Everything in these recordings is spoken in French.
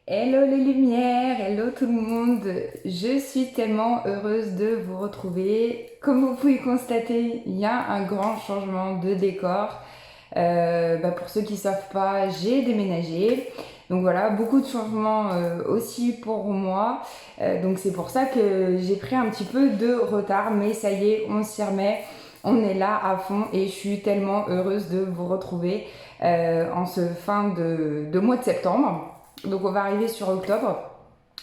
Hello les lumières, hello tout le monde. Je suis tellement heureuse de vous retrouver. Comme vous pouvez constater, il y a un grand changement de décor. Pour ceux qui ne savent pas, j'ai déménagé. Donc voilà, beaucoup de changements aussi pour moi. Donc c'est pour ça que j'ai pris un petit peu de retard. Mais ça y est, on s'y remet. On est là à fond et je suis tellement heureuse de vous retrouver en ce fin de mois de septembre. Donc on va arriver sur octobre.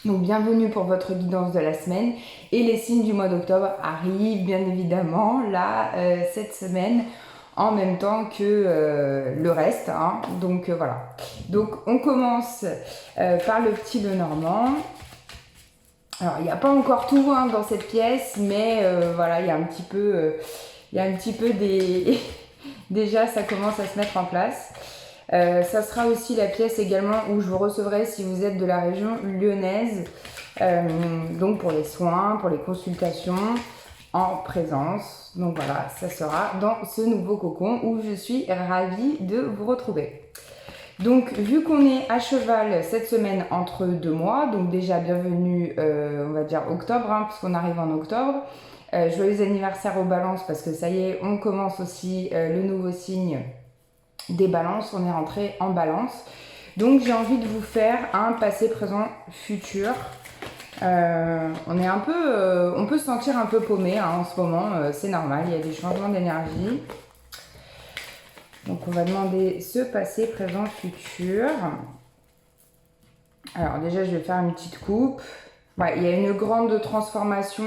Donc bienvenue pour votre guidance de la semaine. Et les signes du mois d'octobre arrivent bien évidemment là cette semaine en même temps que le reste. Hein. Donc voilà. Donc on commence par le petit Lenormand. Alors il n'y a pas encore tout hein, dans cette pièce, mais voilà, il y a un petit peu des... Déjà ça commence à se mettre en place. Ça sera aussi la pièce également où je vous recevrai si vous êtes de la région lyonnaise, donc pour les soins, pour les consultations en présence. Donc voilà, ça sera dans ce nouveau cocon où je suis ravie de vous retrouver. Donc vu qu'on est à cheval cette semaine entre 2 mois, donc déjà bienvenue on va dire octobre, hein, puisqu'on arrive en octobre. Joyeux anniversaire aux balances parce que ça y est, on commence aussi le nouveau signe des balances, on est rentré en balance. Donc j'ai envie de vous faire un passé, présent, futur. On est un peu, on peut se sentir un peu paumé hein, en ce moment, c'est normal, il y a des changements d'énergie. Donc on va demander ce passé, présent, futur. Alors déjà je vais faire une petite coupe. Ouais, il y a une grande transformation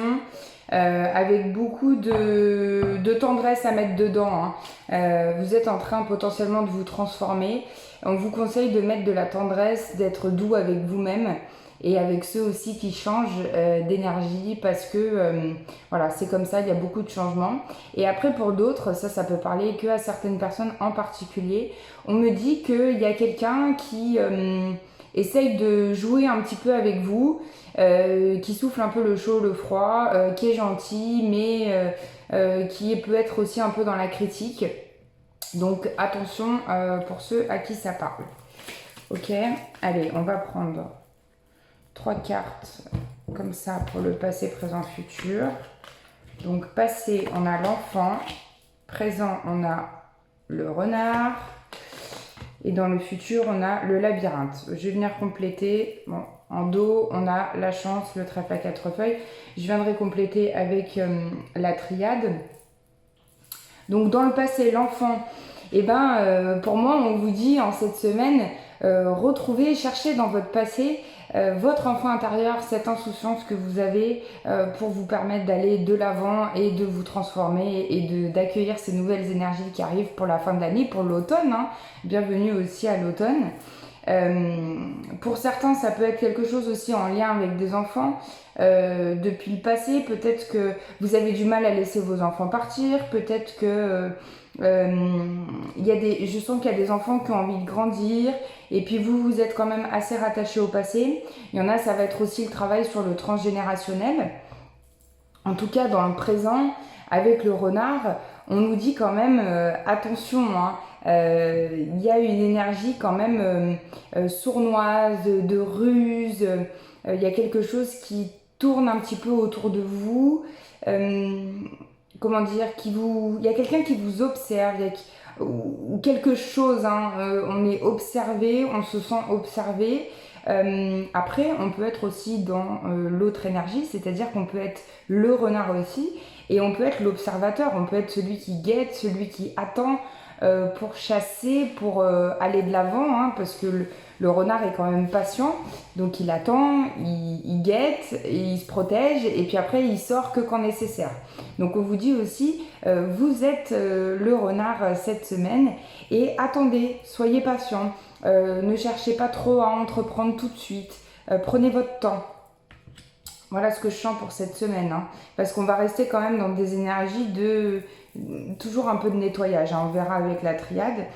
avec beaucoup de tendresse à mettre dedans. Hein. Vous êtes en train potentiellement de vous transformer. On vous conseille de mettre de la tendresse, d'être doux avec vous-même et avec ceux aussi qui changent d'énergie parce que voilà, c'est comme ça, il y a beaucoup de changements. Et après pour d'autres, ça peut parler que à certaines personnes en particulier. On me dit qu'il y a quelqu'un qui essaye de jouer un petit peu avec vous, qui souffle un peu le chaud, le froid, qui est gentil, mais qui peut être aussi un peu dans la critique. Donc attention pour ceux à qui ça parle. Ok, allez, on va prendre 3 cartes comme ça pour le passé, présent, futur. Donc passé, on a l'enfant. Présent, on a le renard. Et dans le futur, on a le labyrinthe. Je vais venir compléter. Bon, en dos, on a la chance, le trèfle à 4 feuilles. Je viendrai compléter avec la triade. Donc dans le passé, l'enfant, pour moi, on vous dit en cette semaine, retrouvez, cherchez dans votre passé votre enfant intérieur, cette insouciance que vous avez pour vous permettre d'aller de l'avant et de vous transformer et d'accueillir ces nouvelles énergies qui arrivent pour la fin de l'année, pour l'automne. Hein. Bienvenue aussi à l'automne. Pour certains, ça peut être quelque chose aussi en lien avec des enfants. Depuis le passé, peut-être que vous avez du mal à laisser vos enfants partir, peut-être que je sens qu'il y a des enfants qui ont envie de grandir et puis vous êtes quand même assez rattaché au passé. Il y en a, ça va être aussi le travail sur le transgénérationnel. En tout cas, dans le présent, avec le renard, on nous dit quand même attention, hein, il y a une énergie quand même sournoise, de ruse, il y a quelque chose qui tourne un petit peu autour de vous, comment dire, il y a quelqu'un qui vous observe, ou quelque chose, hein, on est observé, on se sent observé. Après, on peut être aussi dans l'autre énergie, c'est-à-dire qu'on peut être le renard aussi, et on peut être l'observateur, on peut être celui qui guette, celui qui attend pour chasser, pour aller de l'avant, hein, parce que le renard est quand même patient, donc il attend, il guette, et il se protège, et puis après il sort que quand nécessaire. Donc on vous dit aussi, vous êtes le renard cette semaine, et attendez, soyez patient. Ne cherchez pas trop à entreprendre tout de suite. Prenez votre temps. Voilà ce que je sens pour cette semaine. Hein, parce qu'on va rester quand même dans des énergies de toujours un peu de nettoyage. Hein, on verra avec la triade.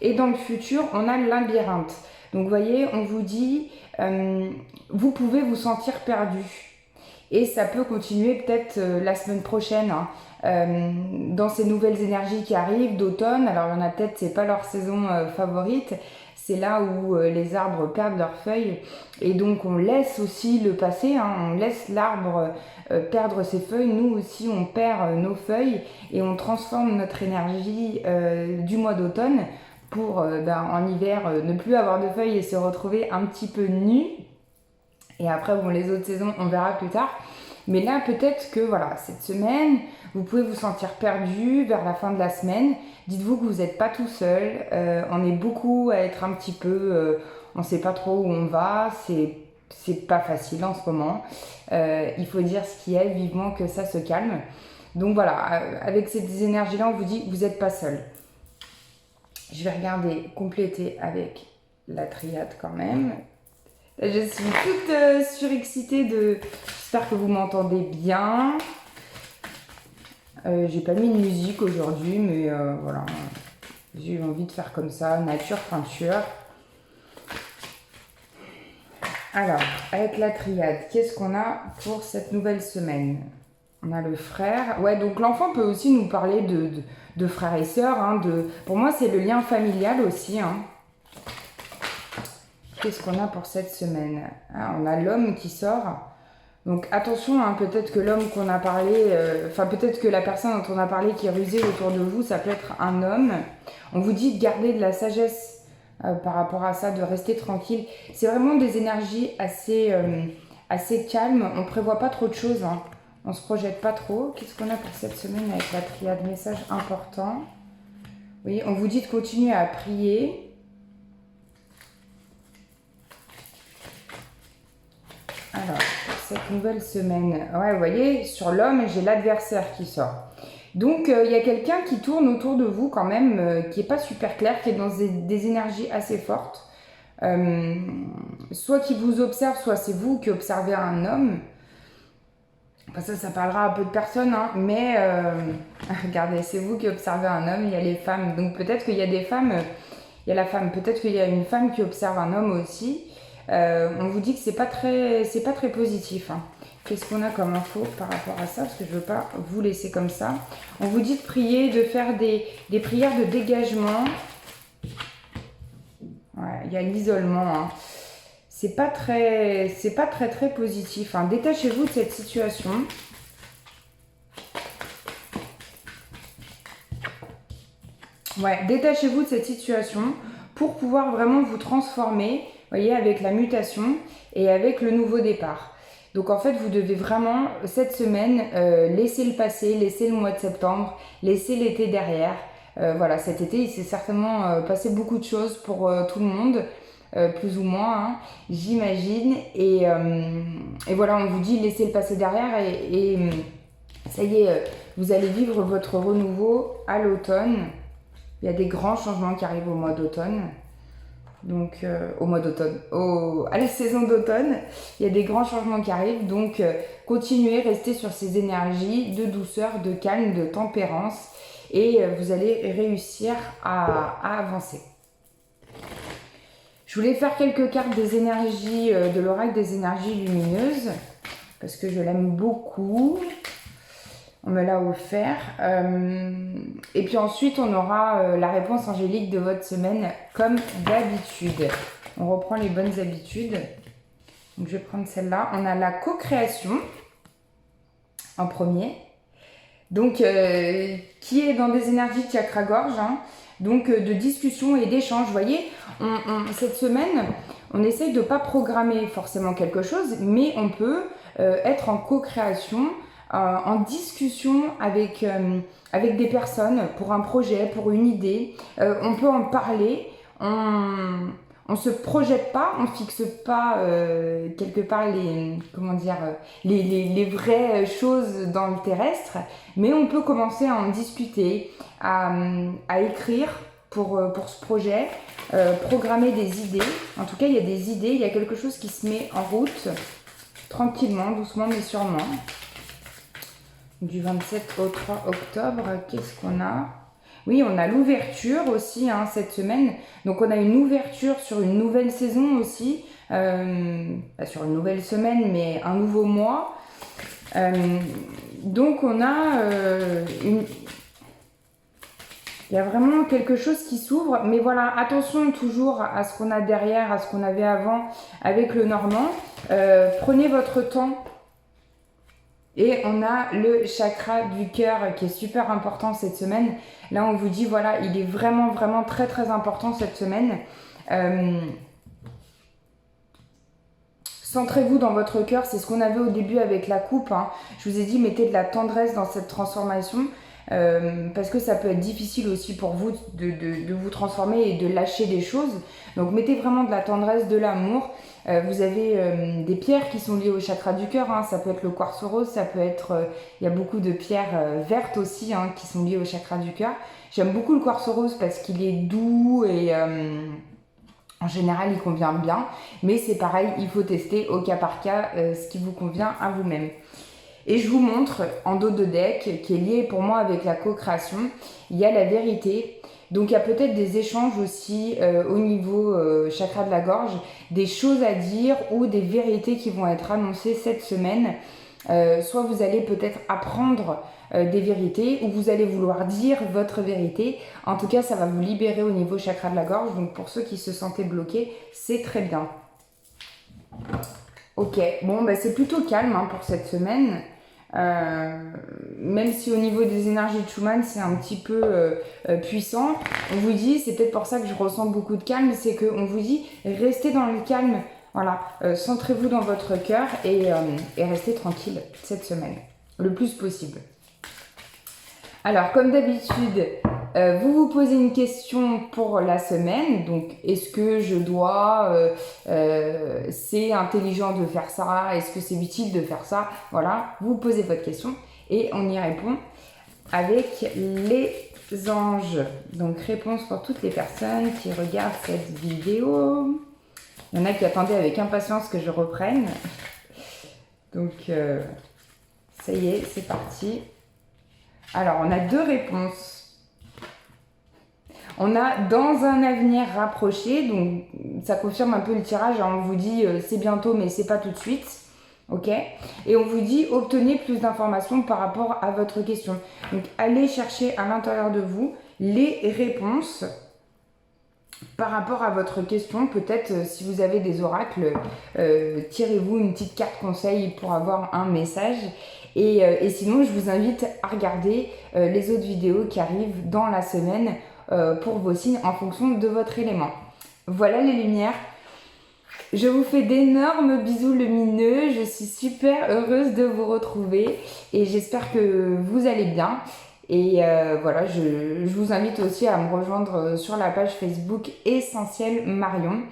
Et dans le futur, on a le labyrinthe. Donc vous voyez, on vous dit, vous pouvez vous sentir perdu. Et ça peut continuer peut-être la semaine prochaine. Hein. Dans ces nouvelles énergies qui arrivent d'automne, alors il y en a peut-être, c'est pas leur saison favorite, c'est là où les arbres perdent leurs feuilles et donc on laisse aussi le passé, hein, on laisse l'arbre perdre ses feuilles, nous aussi on perd nos feuilles et on transforme notre énergie du mois d'automne pour en hiver ne plus avoir de feuilles et se retrouver un petit peu nu. Et après, bon, les autres saisons, on verra plus tard. Mais là, peut-être que voilà, cette semaine, vous pouvez vous sentir perdu vers la fin de la semaine. Dites-vous que vous n'êtes pas tout seul. On est beaucoup à être un petit peu... on ne sait pas trop où on va. C'est pas facile en ce moment. Il faut dire ce qui est, vivement que ça se calme. Donc voilà, avec ces énergies-là, on vous dit que vous n'êtes pas seul. Je vais regarder, compléter avec la triade quand même. Je suis toute surexcitée de... J'espère que vous m'entendez bien. J'ai pas mis de musique aujourd'hui, mais voilà. J'ai eu envie de faire comme ça, nature, peinture. Alors, avec la triade, qu'est-ce qu'on a pour cette nouvelle semaine? On a le frère. Ouais, donc l'enfant peut aussi nous parler de frères et sœurs. Hein, pour moi, c'est le lien familial aussi. Hein. Qu'est-ce qu'on a pour cette semaine? On a l'homme qui sort. Donc attention, hein, peut-être que l'homme qu'on a parlé, peut-être que la personne dont on a parlé qui est rusée autour de vous, ça peut être un homme. On vous dit de garder de la sagesse par rapport à ça, de rester tranquille. C'est vraiment des énergies assez calmes. On ne prévoit pas trop de choses. Hein. On ne se projette pas trop. Qu'est-ce qu'on a pour cette semaine avec la triade? Message important. Oui, on vous dit de continuer à prier. Alors, pour cette nouvelle semaine, ouais, vous voyez, sur l'homme, j'ai l'adversaire qui sort. Donc, il y a quelqu'un qui tourne autour de vous quand même, qui n'est pas super clair, qui est dans des énergies assez fortes. Soit qui vous observe, soit c'est vous qui observez un homme. Enfin, ça parlera à peu de personnes, hein, mais regardez, c'est vous qui observez un homme, il y a les femmes. Donc, peut-être qu'il y a des femmes, il y a la femme, peut-être qu'il y a une femme qui observe un homme aussi. On vous dit que c'est pas très positif. Hein. Qu'est-ce qu'on a comme info par rapport à ça? Parce que je ne veux pas vous laisser comme ça. On vous dit de prier, de faire des prières de dégagement. Ouais, il y a l'isolement. Hein. C'est pas très positif. Hein. Détachez-vous de cette situation. Ouais, détachez-vous de cette situation pour pouvoir vraiment vous transformer. Vous voyez, avec la mutation et avec le nouveau départ. Donc en fait, vous devez vraiment, cette semaine, laisser le passé, laisser le mois de septembre, laisser l'été derrière. Voilà, cet été, il s'est certainement passé beaucoup de choses pour tout le monde, plus ou moins, hein, j'imagine. Et voilà, on vous dit laissez le passé derrière et ça y est, vous allez vivre votre renouveau à l'automne. Il y a des grands changements qui arrivent au mois d'automne. Donc au mois d'automne, à la saison d'automne, il y a des grands changements qui arrivent, donc continuez, restez sur ces énergies de douceur, de calme, de tempérance et vous allez réussir à avancer. Je voulais faire quelques cartes des énergies, de l'oracle des énergies lumineuses, parce que je l'aime beaucoup. On me l'a offert. Et puis ensuite, on aura la réponse angélique de votre semaine, comme d'habitude. On reprend les bonnes habitudes. Donc, je vais prendre celle-là. On a la co-création en premier. Donc, qui est dans des énergies de chakra-gorge. Hein. Donc, de discussion et d'échange. Vous voyez, cette semaine, on essaye de ne pas programmer forcément quelque chose, mais on peut être en co-création, en discussion avec des personnes pour un projet, pour une idée. On peut en parler, on se projette pas, on fixe pas quelque part les vraies choses dans le terrestre, mais on peut commencer à en discuter, à écrire pour ce projet, programmer des idées. En tout cas, il y a des idées, il y a quelque chose qui se met en route, tranquillement, doucement mais sûrement. Du 27 au 3 octobre, qu'est-ce qu'on a? Oui, on a l'ouverture aussi hein, cette semaine. Donc on a une ouverture sur une nouvelle saison aussi, pas sur une nouvelle semaine, mais un nouveau mois. Donc on a Il y a vraiment quelque chose qui s'ouvre, mais voilà, attention toujours à ce qu'on a derrière, à ce qu'on avait avant avec le normand. Prenez votre temps. Et on a le chakra du cœur qui est super important cette semaine. Là, on vous dit, voilà, il est vraiment, vraiment très, très important cette semaine. Centrez-vous dans votre cœur, c'est ce qu'on avait au début avec la coupe. Hein. Je vous ai dit, mettez de la tendresse dans cette transformation. Parce que ça peut être difficile aussi pour vous de vous transformer et de lâcher des choses. Donc mettez vraiment de la tendresse, de l'amour. Vous avez des pierres qui sont liées au chakra du cœur. Hein. Ça peut être le quartz rose, ça peut être... il y a beaucoup de pierres vertes aussi hein, qui sont liées au chakra du cœur. J'aime beaucoup le quartz rose parce qu'il est doux et... en général, il convient bien. Mais c'est pareil, il faut tester au cas par cas ce qui vous convient à vous-même. Et je vous montre en dos de deck, qui est lié pour moi avec la co-création, il y a la vérité. Donc il y a peut-être des échanges aussi au niveau chakra de la gorge, des choses à dire ou des vérités qui vont être annoncées cette semaine. Soit vous allez peut-être apprendre des vérités ou vous allez vouloir dire votre vérité. En tout cas, ça va vous libérer au niveau chakra de la gorge. Donc pour ceux qui se sentaient bloqués, c'est très bien. Ok, bon, bah, c'est plutôt calme hein, pour cette semaine. Même si au niveau des énergies de Schumann, c'est un petit peu puissant. On vous dit, c'est peut-être pour ça que je ressens beaucoup de calme, c'est qu'on vous dit, restez dans le calme. Voilà, centrez-vous dans votre cœur et restez tranquille cette semaine, le plus possible. Alors, comme d'habitude, vous vous posez une question pour la semaine. Donc, est-ce que je dois, c'est intelligent de faire ça? Est-ce que c'est utile de faire ça? Voilà, vous posez votre question et on y répond avec les anges. Donc, réponse pour toutes les personnes qui regardent cette vidéo. Il y en a qui attendaient avec impatience que je reprenne. Donc, ça y est, c'est parti. Alors, on a deux réponses. On a dans un avenir rapproché, donc ça confirme un peu le tirage. Hein, on vous dit c'est bientôt, mais c'est pas tout de suite. Ok. Et on vous dit obtenez plus d'informations par rapport à votre question. Donc, allez chercher à l'intérieur de vous les réponses par rapport à votre question. Peut-être si vous avez des oracles, tirez-vous une petite carte conseil pour avoir un message. Et sinon, je vous invite à regarder les autres vidéos qui arrivent dans la semaine pour vos signes en fonction de votre élément. Voilà les lumières. Je vous fais d'énormes bisous lumineux. Je suis super heureuse de vous retrouver et j'espère que vous allez bien. Et voilà, je vous invite aussi à me rejoindre sur la page Facebook Essentiel Marion.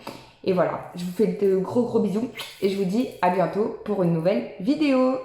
Et voilà, je vous fais de gros bisous et je vous dis à bientôt pour une nouvelle vidéo.